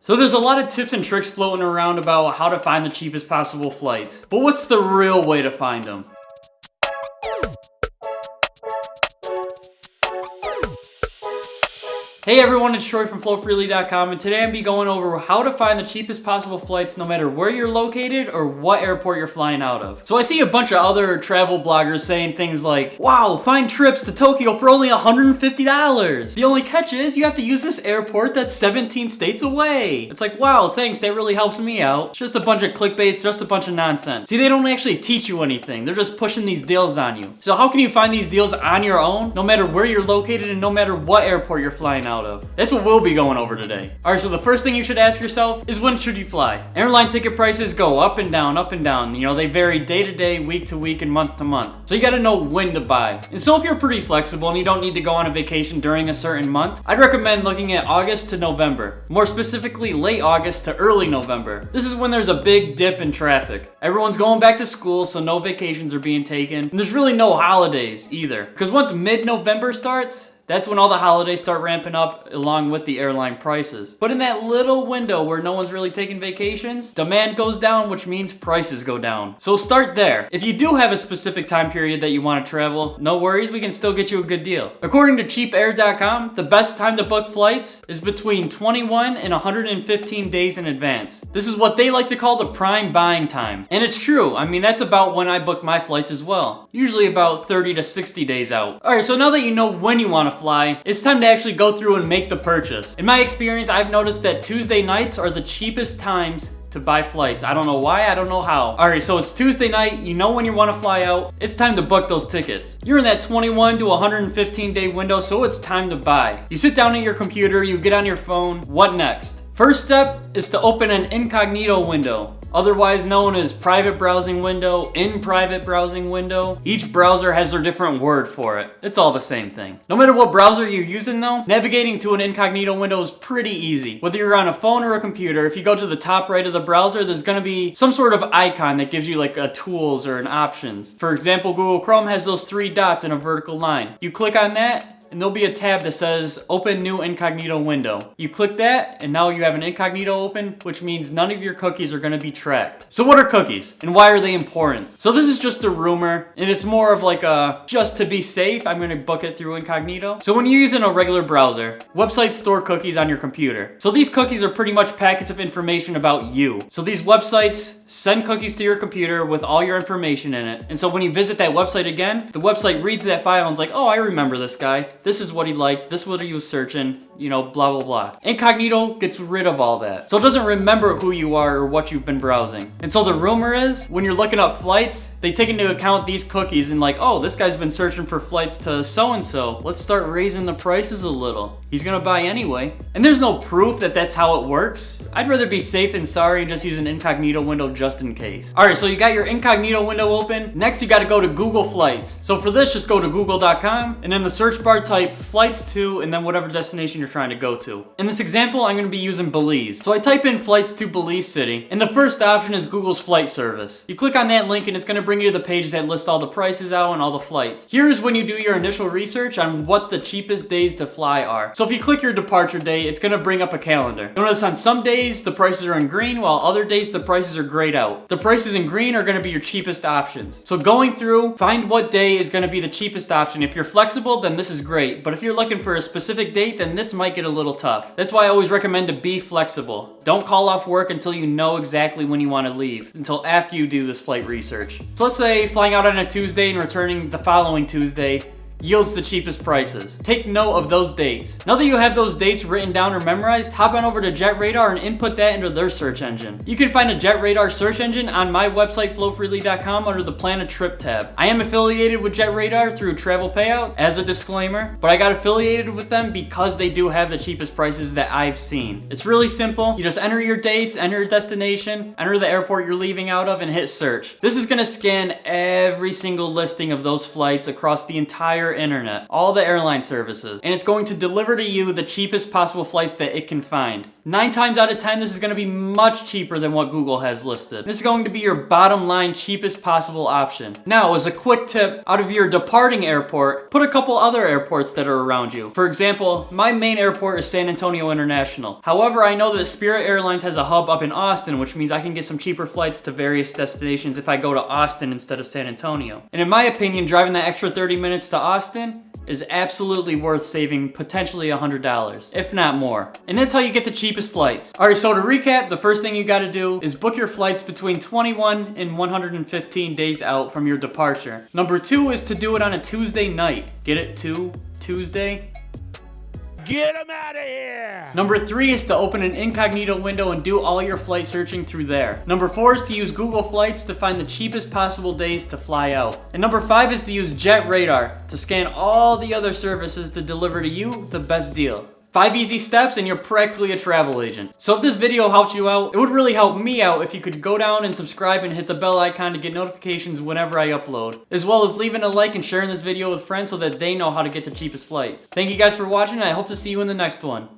So there's a lot of tips and tricks floating around about how to find the cheapest possible flights. But what's the real way to find them? Hey everyone, it's Troy from FlowFreely.com, and today I'm going to be going over how to find the cheapest possible flights no matter where you're located or what airport you're flying out of. So I see a bunch of other travel bloggers saying things like, wow, find trips to Tokyo for only $150. The only catch is you have to use this airport that's 17 states away. It's like, wow, thanks, that really helps me out. It's just a bunch of clickbait, it's just a bunch of nonsense. See, they don't actually teach you anything. They're just pushing these deals on you. So how can you find these deals on your own, no matter where you're located and no matter what airport you're flying out of? That's what we'll be going over today. Alright, so the first thing you should ask yourself is, when should you fly? Airline ticket prices go up and down, up and down. You know, they vary day to day, week to week, and month to month. So you gotta know when to buy. And so if you're pretty flexible and you don't need to go on a vacation during a certain month, I'd recommend looking at August to November. More specifically, late August to early November. This is when there's a big dip in traffic. Everyone's going back to school, so no vacations are being taken. And there's really no holidays either. Because once mid-November starts, that's when all the holidays start ramping up along with the airline prices. But in that little window where no one's really taking vacations, demand goes down, which means prices go down. So start there. If you do have a specific time period that you want to travel, no worries, we can still get you a good deal. According to cheapair.com, the best time to book flights is between 21 and 115 days in advance. This is what they like to call the prime buying time. And it's true. I mean, that's about when I book my flights as well. Usually about 30 to 60 days out. Alright, so now that you know when you want to fly, it's time to actually go through and make the purchase. In my experience, I've noticed that Tuesday nights are the cheapest times to buy flights. I don't know why, I don't know how. Alright, so it's Tuesday night, you know when you want to fly out, it's time to book those tickets. You're in that 21 to 115 day window, so it's time to buy. You sit down at your computer, you get on your phone, what next? First step is to open an incognito window, otherwise known as private browsing window, in private browsing window. Each browser has their different word for it. It's all the same thing. No matter what browser you're using though, navigating to an incognito window is pretty easy. Whether you're on a phone or a computer, if you go to the top right of the browser, there's gonna be some sort of icon that gives you like a tools or an options. For example, Google Chrome has those 3 dots in a vertical line. You click on that, and there'll be a tab that says open new incognito window. You click that and now you have an incognito open, which means none of your cookies are going to be tracked. So what are cookies and why are they important? So this is just a rumor and it's more of like a just to be safe, I'm going to book it through incognito. So when you're using a regular browser, websites store cookies on your computer. So these cookies are pretty much packets of information about you. So these websites send cookies to your computer with all your information in it. And so when you visit that website again, the website reads that file and is like, oh, I remember this guy. This is what he liked. This is what he was searching, you know, blah, blah, blah. Incognito gets rid of all that. So it doesn't remember who you are or what you've been browsing. And so the rumor is when you're looking up flights, they take into account these cookies and like, oh, this guy's been searching for flights to so-and-so. Let's start raising the prices a little. He's gonna buy anyway. And there's no proof that that's how it works. I'd rather be safe than sorry and just use an incognito window just in case. All right, so you got your incognito window open. Next, you gotta go to Google Flights. So for this, just go to google.com and in the search bar type flights to and then whatever destination you're trying to go to. In this example, I'm gonna be using Belize. So I type in flights to Belize City and the first option is Google's flight service. You click on that link and it's gonna bring you to the page that lists all the prices out and all the flights. Here is when you do your initial research on what the cheapest days to fly are. So if you click your departure date, it's gonna bring up a calendar. Notice on some days the prices are in green while other days the prices are grayed out. The prices in green are gonna be your cheapest options. So going through, find what day is gonna be the cheapest option. If you're flexible, then this is great. But if you're looking for a specific date, then this might get a little tough. That's why I always recommend to be flexible. Don't call off work until you know exactly when you want to leave, until after you do this flight research. So let's say flying out on a Tuesday and returning the following Tuesday yields the cheapest prices. Take note of those dates. Now that you have those dates written down or memorized, hop on over to JetRadar and input that into their search engine. You can find a JetRadar search engine on my website flowfreely.com under the Plan a Trip tab. I am affiliated with JetRadar through travel payouts as a disclaimer, but I got affiliated with them because they do have the cheapest prices that I've seen. It's really simple. You just enter your dates, enter your destination, enter the airport you're leaving out of, and hit search. This is gonna scan every single listing of those flights across the entire internet, all the airline services, and it's going to deliver to you the cheapest possible flights that it can find. 9 times out of 10, this is going to be much cheaper than what Google has listed. This is going to be your bottom line cheapest possible option. Now, as a quick tip, out of your departing airport, put a couple other airports that are around you. For example, my main airport is San Antonio International. However, I know that Spirit Airlines has a hub up in Austin, which means I can get some cheaper flights to various destinations if I go to Austin instead of San Antonio. And in my opinion, driving that extra 30 minutes to Austin is absolutely worth saving potentially $100, if not more. And that's how you get the cheapest flights. Alright, so to recap, the first thing you gotta do is book your flights between 21 and 115 days out from your departure. Number 2 is to do it on a Tuesday night. Get it? Tuesday? Get him out of here! Number 3 is to open an incognito window and do all your flight searching through there. Number 4 is to use Google Flights to find the cheapest possible days to fly out. And number 5 is to use Jet Radar to scan all the other services to deliver to you the best deal. 5 easy steps and you're practically a travel agent. So if this video helped you out, it would really help me out if you could go down and subscribe and hit the bell icon to get notifications whenever I upload. As well as leaving a like and sharing this video with friends so that they know how to get the cheapest flights. Thank you guys for watching and I hope to see you in the next one.